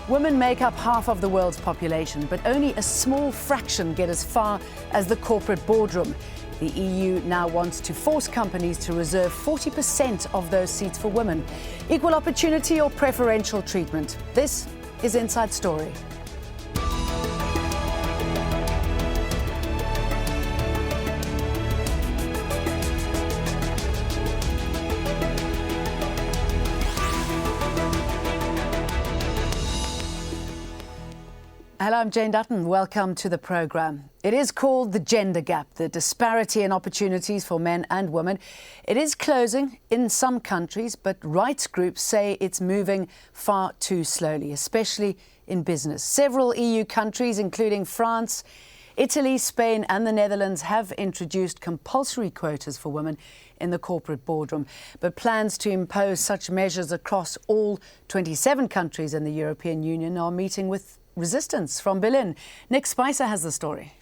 Women make up half of the world's population, but only a small fraction get as far as the corporate boardroom. The EU now wants to force companies to reserve 40% of those seats for women. Equal opportunity or preferential treatment? This is Inside Story. Hello, I'm Jane Dutton. Welcome to the programme. It is called the gender gap, the disparity in opportunities for men and women. It is closing in some countries, but rights groups say it's moving far too slowly, especially in business. Several EU countries, including France, Italy, Spain and the Netherlands, have introduced compulsory quotas for women in the corporate boardroom. But plans to impose such measures across all 27 countries in the European Union are meeting with resistance from Berlin. Nick Spicer has the story.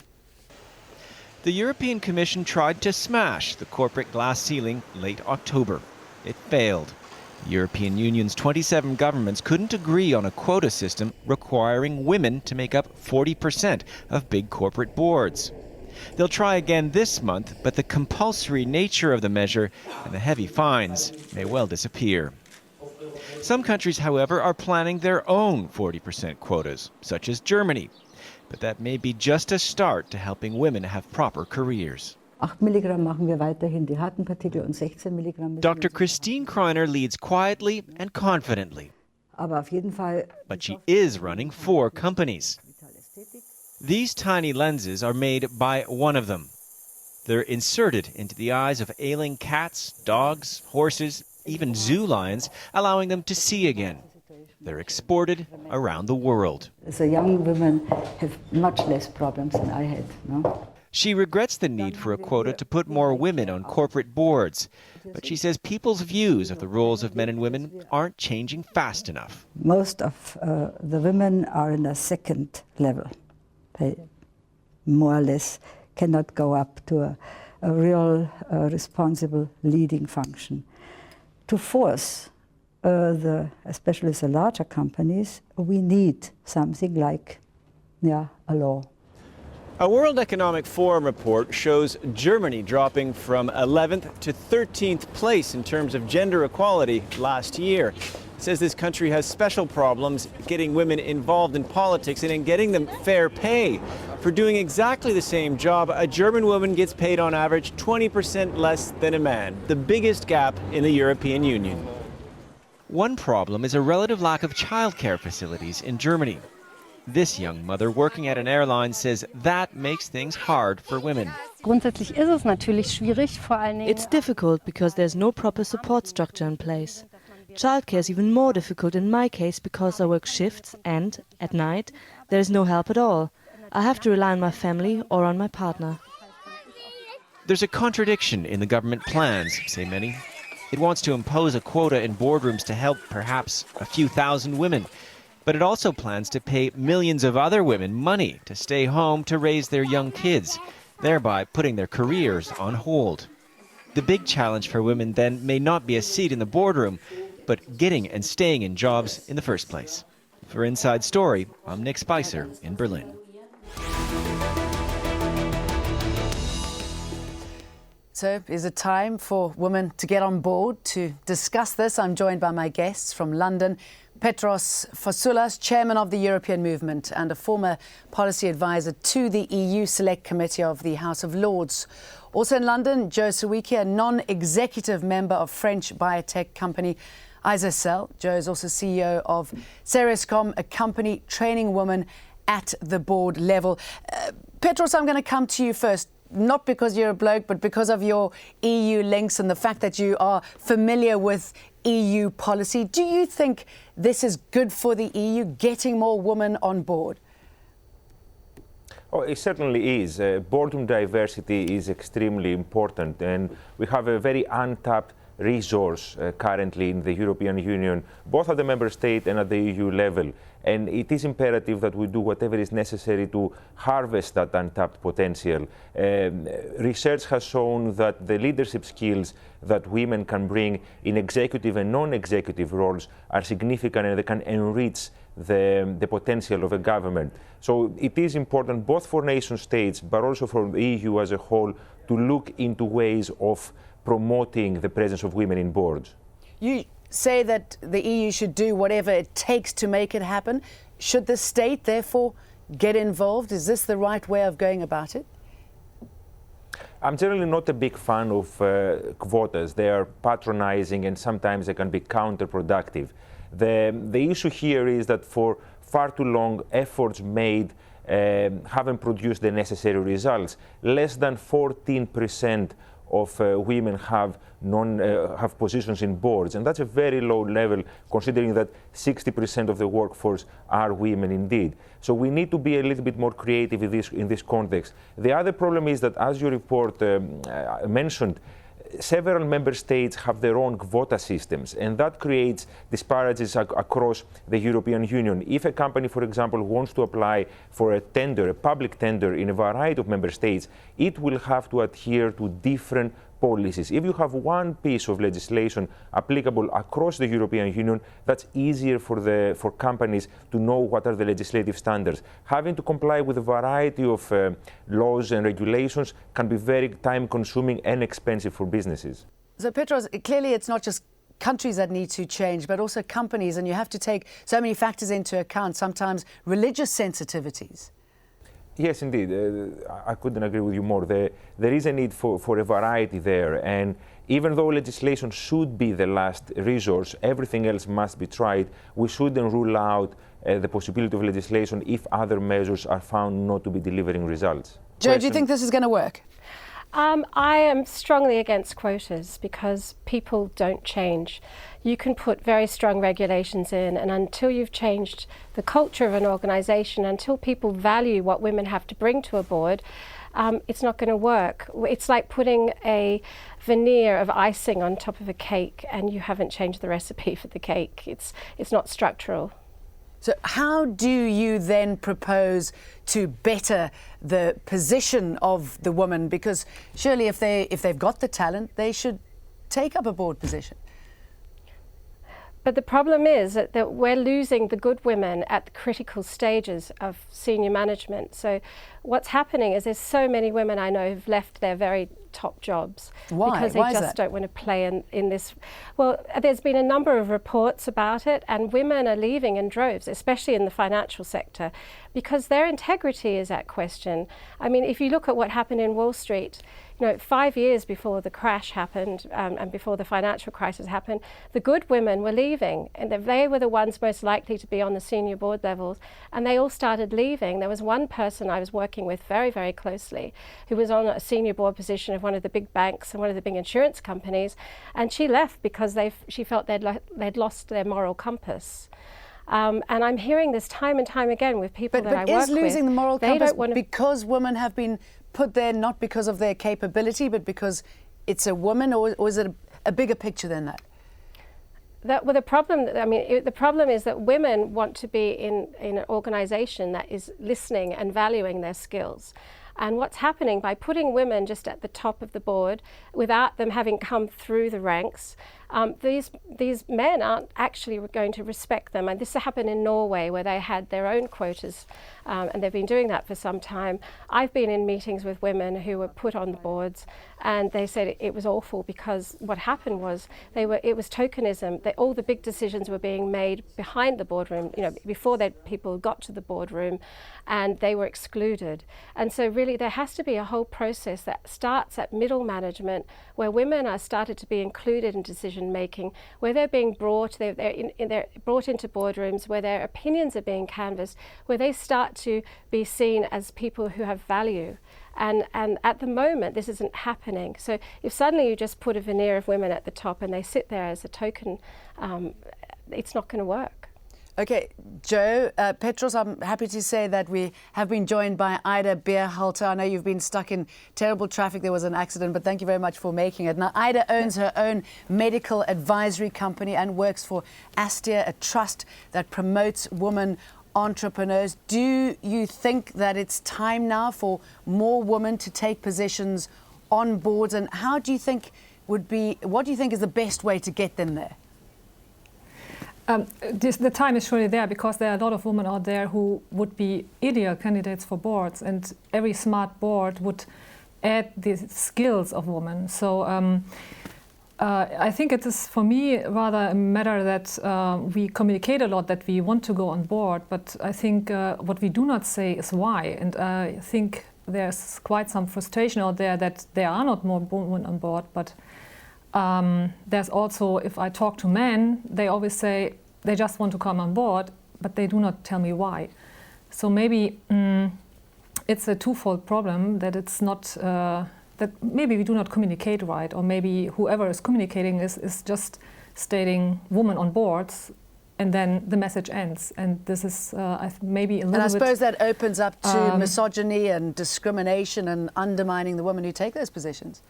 The European Commission tried to smash the corporate glass ceiling late October. It failed. The European Union's 27 governments couldn't agree on a quota system requiring women to make up 40% of big corporate boards. They'll try again this month, but the compulsory nature of the measure and the heavy fines may well disappear. Some countries, however, are planning their own 40% quotas, such as Germany. But that may be just a start to helping women have proper careers. 8 Milligramm machen wir weiterhin die harten Partikel und 16 Milligramm. Dr. Christine Kreiner leads quietly and confidently. Aber auf jeden Fall. But she is running 4 companies. These tiny lenses are made by one of them. They're inserted into the eyes of ailing cats, dogs, horses, even zoo lions, allowing them to see again. They're exported around the world. So young women have much less problems than I had. No? She regrets the need for a quota to put more women on corporate boards. But she says people's views of the roles of men and women aren't changing fast enough. Most of the women are in a second level. They more or less cannot go up to a real responsible leading function. To force especially the larger companies, we need something like a law. A World Economic Forum report shows Germany dropping from 11th to 13th place in terms of gender equality last year. It says this country has special problems getting women involved in politics and in getting them fair pay. For doing exactly the same job, a German woman gets paid on average 20% less than a man, the biggest gap in the European Union. One problem is a relative lack of childcare facilities in Germany. This young mother working at an airline says that makes things hard for women. It's difficult because there's no proper support structure in place. Childcare is even more difficult in my case because I work shifts and, at night, there is no help at all. I have to rely on my family or on my partner. There's a contradiction in the government plans, say many. It wants to impose a quota in boardrooms to help perhaps a few thousand women. But it also plans to pay millions of other women money to stay home to raise their young kids, thereby putting their careers on hold. The big challenge for women then may not be a seat in the boardroom, but getting and staying in jobs in the first place. For Inside Story, I'm Nick Spicer in Berlin. So, is it time for women to get on board? To discuss this, I'm joined by my guests from London, Petros Fasoulas, chairman of the European Movement and a former policy advisor to the EU Select Committee of the House of Lords. Also in London, Joe Sawicki, a non-executive member of French biotech company Isocell. Joe is also CEO of Cerescom, a company training women at the board level. Petros, I'm going to come to you first. Not because you're a bloke, but because of your EU links and the fact that you are familiar with EU policy. Do you think this is good for the EU, getting more women on board? Oh, it certainly is. Boardroom diversity is extremely important, and we have a very untapped resource currently in the European Union, both at the member state and at the EU level. And it is imperative that we do whatever is necessary to harvest that untapped potential. Research has shown that the leadership skills that women can bring in executive and non-executive roles are significant, and they can enrich the potential of a government. So it is important both for nation states but also for the EU as a whole to look into ways of promoting the presence of women in boards. You say that the EU should do whatever it takes to make it happen. Should the state therefore get involved? Is this the right way of going about it? I'm generally not a big fan of quotas. They are patronizing and sometimes they can be counterproductive. The issue here is that for far too long, efforts made haven't produced the necessary results. Less than 14% of women have positions in boards, and that's a very low level considering that 60% of the workforce are women indeed. So we need to be a little bit more creative in this context. The other problem is that, as your report mentioned, several member states have their own quota systems, and that creates disparities across the European Union. If a company, for example, wants to apply for a public tender in a variety of member states, it will have to adhere to different policies. If you have one piece of legislation applicable across the European Union, that's easier for companies to know what are the legislative standards. Having to comply with a variety of laws and regulations can be very time-consuming and expensive for businesses. So Petros, clearly it's not just countries that need to change, but also companies, and you have to take so many factors into account, sometimes religious sensitivities. Yes, indeed. I couldn't agree with you more. There is a need for a variety there. And even though legislation should be the last resource, everything else must be tried. We shouldn't rule out the possibility of legislation if other measures are found not to be delivering results. Jo, do you think this is going to work? I am strongly against quotas because people don't change. You can put very strong regulations in, and until you've changed the culture of an organisation, until people value what women have to bring to a board, it's not going to work. It's like putting a veneer of icing on top of a cake and you haven't changed the recipe for the cake. It's not structural. So how do you then propose to better the position of the woman? Because surely if they've got the talent, they should take up a board position. But the problem is that we're losing the good women at the critical stages of senior management. So what's happening is there's so many women I know who've left their very top jobs. Why? Because they just don't want to play in this. Well, there's been a number of reports about it, and women are leaving in droves, especially in the financial sector, because their integrity is at question. I mean, if you look at what happened in Wall Street, 5 years before the crash happened and before the financial crisis happened, the good women were leaving, and they were the ones most likely to be on the senior board levels, and they all started leaving. There was one person I was working with very, very closely who was on a senior board position of one of the big banks and one of the big insurance companies, and she left because she felt they'd lost their moral compass. And I'm hearing this time and time again with people that I work with. But is losing the moral compass because women have been put there not because of their capability, but because it's a woman, or is it a bigger picture than that? The problem is that women want to be in an organisation that is listening and valuing their skills. And what's happening by putting women just at the top of the board without them having come through the ranks, these men aren't actually going to respect them. And this happened in Norway, where they had their own quotas, and they've been doing that for some time. I've been in meetings with women who were put on the boards, and they said it was awful because what happened was it was tokenism. All the big decisions were being made behind the boardroom, before people got to the boardroom, and they were excluded. And so really there has to be a whole process that starts at middle management, where women are started to be included in decision making, where they're being brought, they're brought into boardrooms, where their opinions are being canvassed, where they start to be seen as people who have value. And at the moment, this isn't happening. So if suddenly you just put a veneer of women at the top and they sit there as a token, it's not going to work. Okay, Joe, Petros, I'm happy to say that we have been joined by Ida Beerhalter. I know you've been stuck in terrible traffic. There was an accident, but thank you very much for making it. Now, Ida owns her own medical advisory company and works for Astia, a trust that promotes women entrepreneurs. Do you think that it's time now for more women to take positions on boards? And what do you think is the best way to get them there? The time is surely there, because there are a lot of women out there who would be ideal candidates for boards, and every smart board would add the skills of women. So I think it is, for me, rather a matter that we communicate a lot that we want to go on board, but I think what we do not say is why. And I think there's quite some frustration out there that there are not more women on board, but there's also, if I talk to men, they always say they just want to come on board, but they do not tell me why. So maybe it's a twofold problem, that it's not, that maybe we do not communicate right, or maybe whoever is communicating is just stating women on boards, and then the message ends. And this is maybe a little bit... And I suppose that opens up to misogyny and discrimination and undermining the women who take those positions.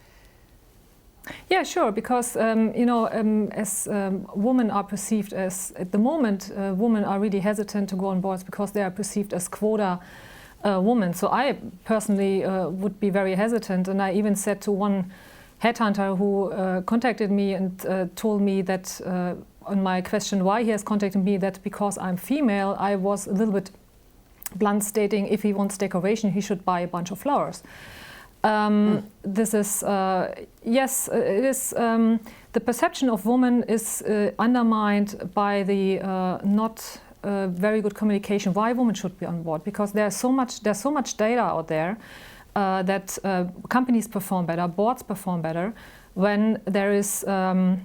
Yeah, sure, because as women are perceived as, at the moment, women are really hesitant to go on boards because they are perceived as quota women. So I personally would be very hesitant, and I even said to one headhunter who contacted me and told me that on my question why he has contacted me, that because I'm female, I was a little bit blunt, stating if he wants decoration, he should buy a bunch of flowers. This is, yes, it is, the perception of women is undermined by the not very good communication why women should be on board, because there's so much data out there that companies perform better, boards perform better when there is a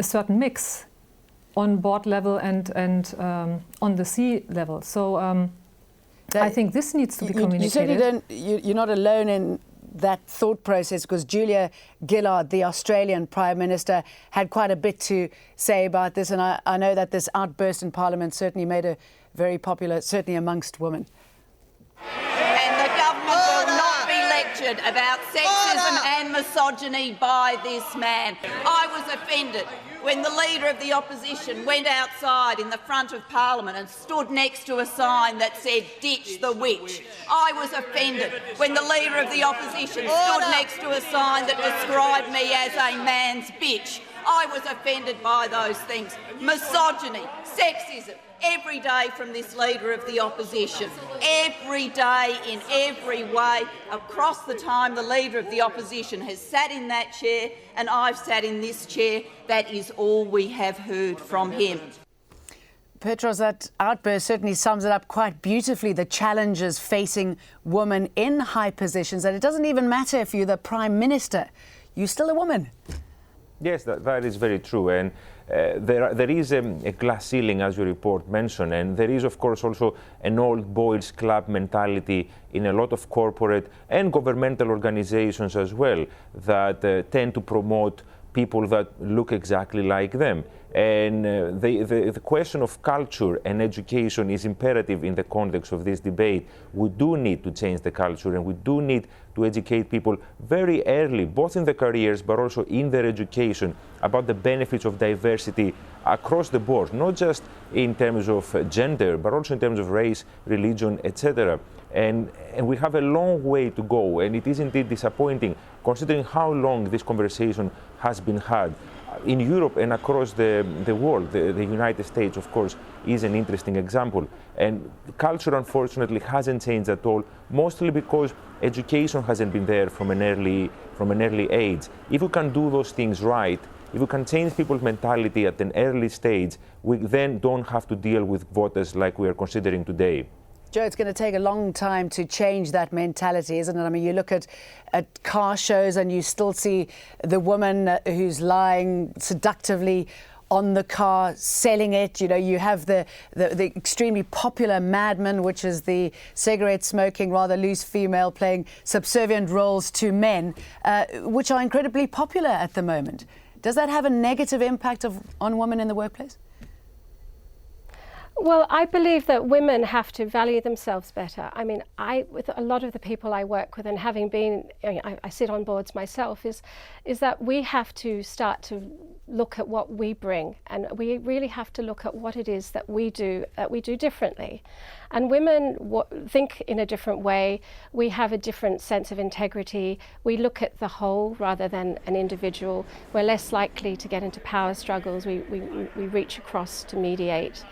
certain mix on board level and on the C level. So I think this needs to be communicated. You're not alone in that thought process, because Julia Gillard, the Australian Prime Minister, had quite a bit to say about this, and I know that this outburst in Parliament certainly made her very popular, certainly amongst women. And the government will not be lectured about sexism and misogyny by this man. I was offended when the Leader of the Opposition went outside in the front of Parliament and stood next to a sign that said, "Ditch the witch." I was offended when the Leader of the Opposition stood next to a sign that described me as a man's bitch. I was offended by those things. Misogyny, sexism, every day from this Leader of the Opposition. Every day, in every way, across the time the Leader of the Opposition has sat in that chair and I've sat in this chair, that is all we have heard from him. Petros, that outburst certainly sums it up quite beautifully, the challenges facing women in high positions, and it doesn't even matter if you're the Prime Minister, you're still a woman. Yes, that is very true. And there is a glass ceiling, as your report mentioned, and there is, of course, also an old boys club mentality in a lot of corporate and governmental organizations as well that tend to promote people that look exactly like them. And the question of culture and education is imperative in the context of this debate. We do need to change the culture, and we do need to educate people very early, both in their careers but also in their education, about the benefits of diversity across the board, not just in terms of gender, but also in terms of race, religion, etc. And we have a long way to go, and it is indeed disappointing considering how long this conversation has been had. In Europe and across the world, the United States, of course, is an interesting example. And culture, unfortunately, hasn't changed at all, mostly because education hasn't been there from an early age. If we can do those things right, if we can change people's mentality at an early stage, we then don't have to deal with quotas like we are considering today. Joe, it's going to take a long time to change that mentality, isn't it? I mean, you look at car shows and you still see the woman who's lying seductively on the car, selling it. You know, you have the extremely popular Mad Men, which is the cigarette-smoking, rather loose female playing subservient roles to men, which are incredibly popular at the moment. Does that have a negative impact on women in the workplace? Well, I believe that women have to value themselves better. I mean, with a lot of the people I work with, and having been, I sit on boards myself, is that we have to start to look at what we bring, and we really have to look at what it is that we do differently. And women think in a different way. We have a different sense of integrity. We look at the whole rather than an individual. We're less likely to get into power struggles. We reach across to mediate.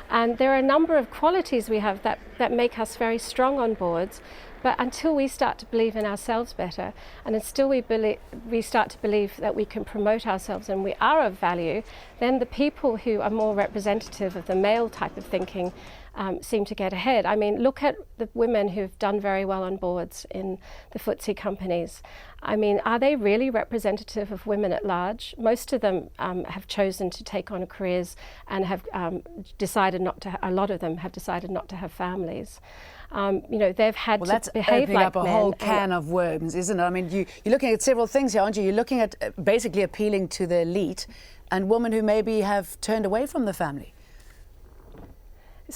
And there are a number of qualities we have that make us very strong on boards. But until we start to believe in ourselves better, and until we start to believe that we can promote ourselves and we are of value, then the people who are more representative of the male type of thinking seem to get ahead. I mean, look at the women who've done very well on boards in the FTSE companies. I mean, are they really representative of women at large? Most of them have chosen to take on careers and have decided not to. A lot of them have decided not to have families. They've had to behave like men. That's opening up a whole can of worms, isn't it? I mean, you're looking at several things here, aren't you? You're looking at basically appealing to the elite and women who maybe have turned away from the family.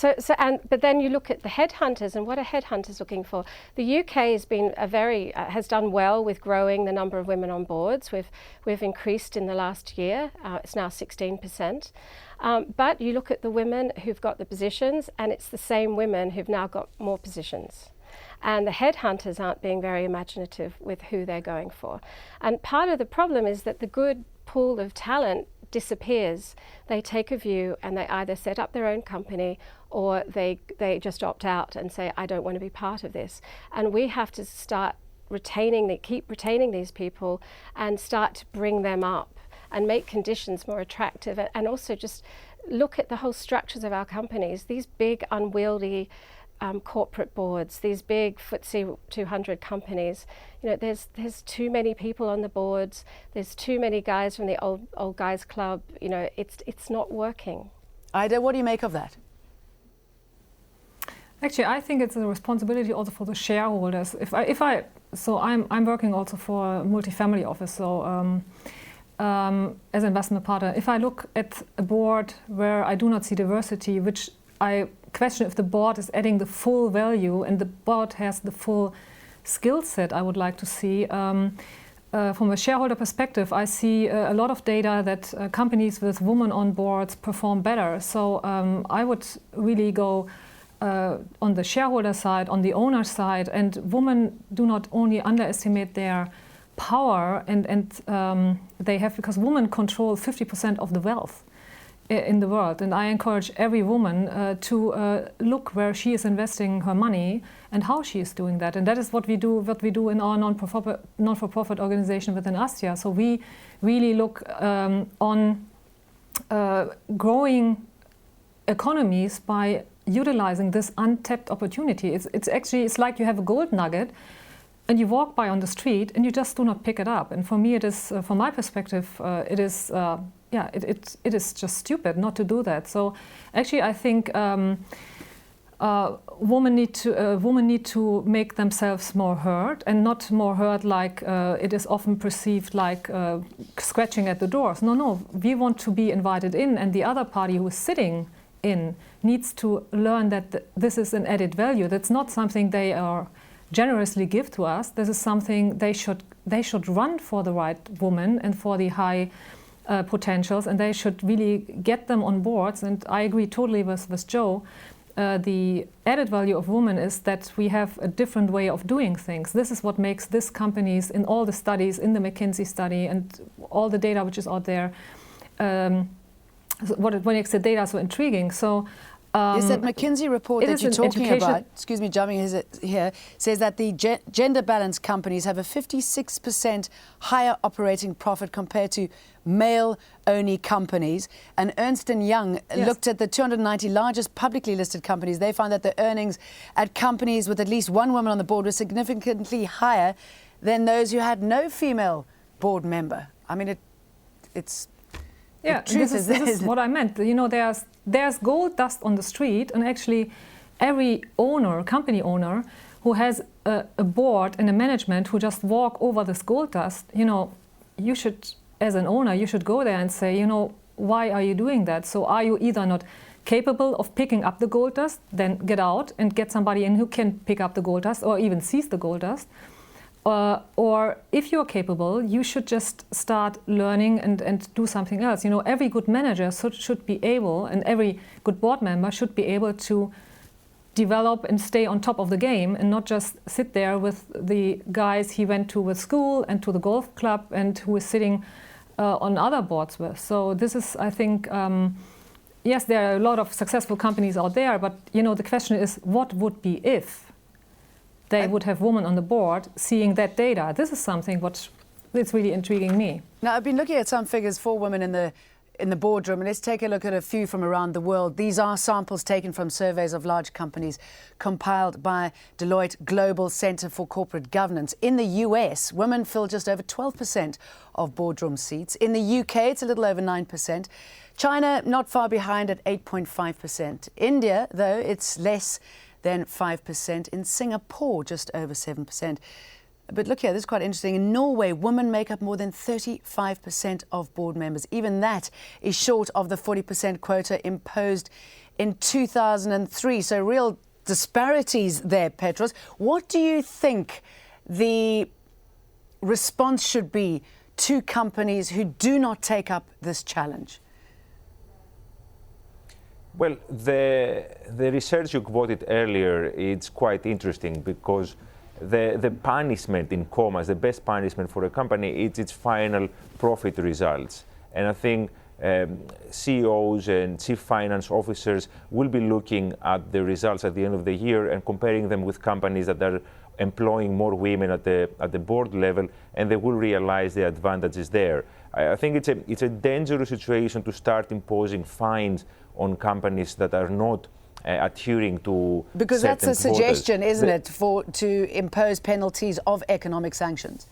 But then you look at the headhunters, and what are headhunters looking for? The UK has been has done well with growing the number of women on boards. We've increased in the last year. It's now 16%. But you look at the women who've got the positions, and it's the same women who've now got more positions. And the headhunters aren't being very imaginative with who they're going for. And part of the problem is that the good pool of talent disappears. They take a view and they either set up their own company or they just opt out and say, I don't want to be part of this. And we have to start keep retaining these people and start to bring them up and make conditions more attractive, and also just look at the whole structures of our companies. These big unwieldy corporate boards, these big FTSE 200 companies, there's too many people on the boards, there's too many guys from the old guys club, it's not working. Ida, what do you make of that? Actually, I think it's a responsibility also for the shareholders. I'm working also for a multifamily office, so as investment partner, if I look at a board where I do not see diversity, which I question if the board is adding the full value and the board has the full skill set I would like to see. From a shareholder perspective, I see a lot of data that companies with women on boards perform better. So I would really go on the shareholder side, on the owner side, and women do not only underestimate their power and they have, because women control 50% of the wealth in the world, and I encourage every woman to look where she is investing her money and how she is doing that, and that is what we do in our non-for-profit organization within ASTIA. So we really look on growing economies by utilizing this untapped opportunity. It's like you have a gold nugget and you walk by on the street and you just do not pick it up. And for me, it is, from my perspective, it is just stupid not to do that. So actually, I think women need to make themselves more heard, and not more heard like it is often perceived like scratching at the doors. No, we want to be invited in, and the other party who is sitting in needs to learn that this is an added value. That's not something they are generously give to us. This is something they should run for the right woman and for the high potentials, and they should really get them on boards. And I agree totally with Joe. The added value of women is that we have a different way of doing things. This is what makes these companies, in all the studies, in the McKinsey study and all the data which is out there, what makes the data so intriguing. So yes, that McKinsey report that you're talking about, excuse me, jumping here, says that the gender balanced companies have a 56% higher operating profit compared to male-only companies. And Ernst & Young looked at the 290 largest publicly listed companies. They found that the earnings at companies with at least one woman on the board were significantly higher than those who had no female board member. I mean, it's... Yeah, this is what I meant. There's gold dust on the street, and actually every company owner who has a board and a management who just walk over this gold dust, you should, as an owner, you should go there and say, why are you doing that? So are you either not capable of picking up the gold dust, then get out and get somebody in who can pick up the gold dust or even seize the gold dust. Or if you're capable, you should just start learning and do something else. You know, every good manager should be able, and every good board member should be able to develop and stay on top of the game and not just sit there with the guys he went to with school and to the golf club and who is sitting on other boards with. So this is, I think, yes, there are a lot of successful companies out there, but you know, the question is, what would be if they would have women on the board seeing that data? This is something what it's really intriguing me. Now, I've been looking at some figures for women in the boardroom, and let's take a look at a few from around the world. These are samples taken from surveys of large companies compiled by Deloitte Global Center for Corporate Governance. In the US, women fill just over 12% of boardroom seats. In the UK, it's a little over 9%. China, not far behind at 8.5%. India, though, it's less than 5%. In Singapore, just over 7%. But look here, this is quite interesting. In Norway, women make up more than 35% of board members. Even that is short of the 40% quota imposed in 2003. So real disparities there, Petros. What do you think the response should be to companies who do not take up this challenge? Well, the research you quoted earlier, it's quite interesting because the punishment in commas, the best punishment for a company, is its final profit results. And I think CEOs and chief finance officers will be looking at the results at the end of the year and comparing them with companies that are employing more women at the board level, and they will realize the advantages there. I think it's a dangerous situation to start imposing fines on companies that are not adhering to because that's a suggestion, quotas. Isn't it, to impose penalties of economic sanctions?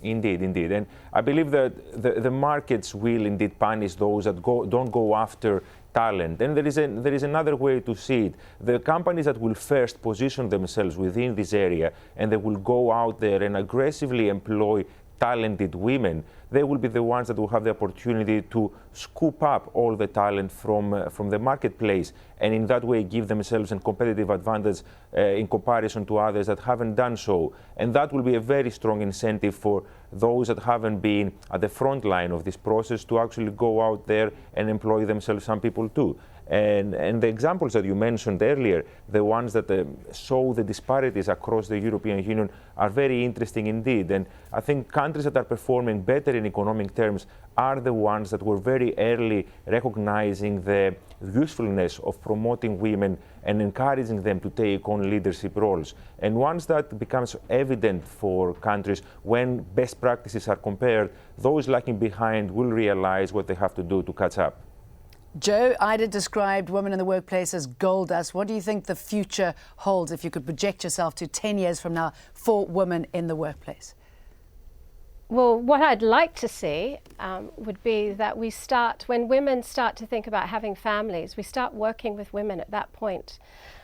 Indeed. And I believe that the markets will indeed punish those that don't go after talent. And there is another way to see it. The companies that will first position themselves within this area and they will go out there and aggressively employ talented women, they will be the ones that will have the opportunity to scoop up all the talent from the marketplace, and in that way give themselves a competitive advantage in comparison to others that haven't done so. And that will be a very strong incentive for those that haven't been at the front line of this process to actually go out there and employ themselves, some people too. And the examples that you mentioned earlier, the ones that show the disparities across the European Union, are very interesting indeed. And I think countries that are performing better in economic terms are the ones that were very early recognizing the usefulness of promoting women and encouraging them to take on leadership roles. And once that becomes evident for countries, when best practices are compared, those lagging behind will realize what they have to do to catch up. Joe, Ida described women in the workplace as gold dust. What do you think the future holds, if you could project yourself to 10 years from now, for women in the workplace? Well, what I'd like to see would be that when women start to think about having families, we start working with women at that point.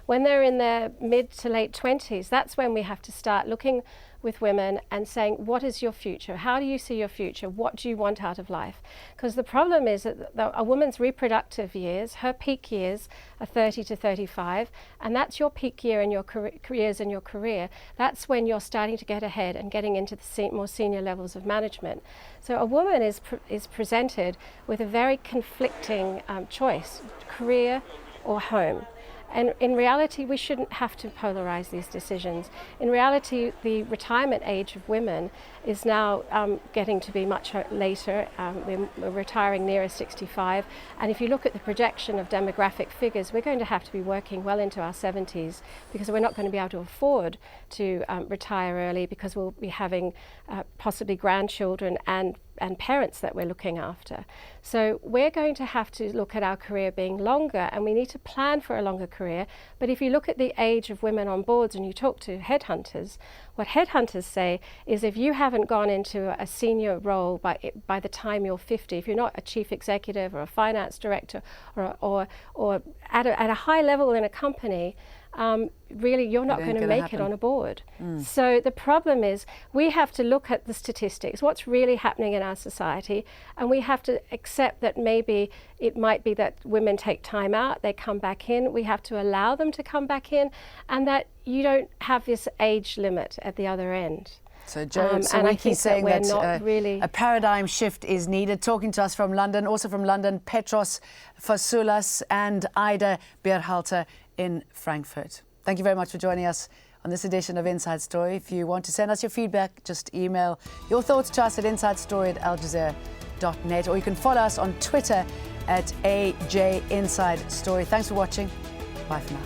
When they're in their mid to late 20s, that's when we have to start looking with women and saying, what is your future? How do you see your future? What do you want out of life? Because the problem is that a woman's reproductive years, her peak years are 30 to 35, and that's your peak year in your careers in your career. That's when you're starting to get ahead and getting into the more senior levels of management. So a woman is presented with a very conflicting choice, career or home. And in reality, we shouldn't have to polarize these decisions. In reality, the retirement age of women is now getting to be much later. We're retiring nearer 65. And if you look at the projection of demographic figures, we're going to have to be working well into our 70s because we're not going to be able to afford to retire early because we'll be having possibly grandchildren and parents that we're looking after. So we're going to have to look at our career being longer, and we need to plan for a longer career. But if you look at the age of women on boards and you talk to headhunters, what headhunters say is if you haven't gone into a senior role by the time you're 50, if you're not a chief executive or a finance director or at a high level in a company, really you're not going to make it on a board. So the problem is we have to look at the statistics, what's really happening in our society, and we have to accept that maybe it might be that women take time out, they come back in, we have to allow them to come back in, and that you don't have this age limit at the other end. So Joe Sawicki saying that a paradigm shift is needed. Talking to us from London, also from London, Petros Fasoulas and Ida Berhalter in Frankfurt. Thank you very much for joining us on this edition of Inside Story. If you want to send us your feedback, just email your thoughts to us at insidestory@aljazeera.net, or you can follow us on Twitter at AJ Inside Story. Thanks for watching. Bye for now.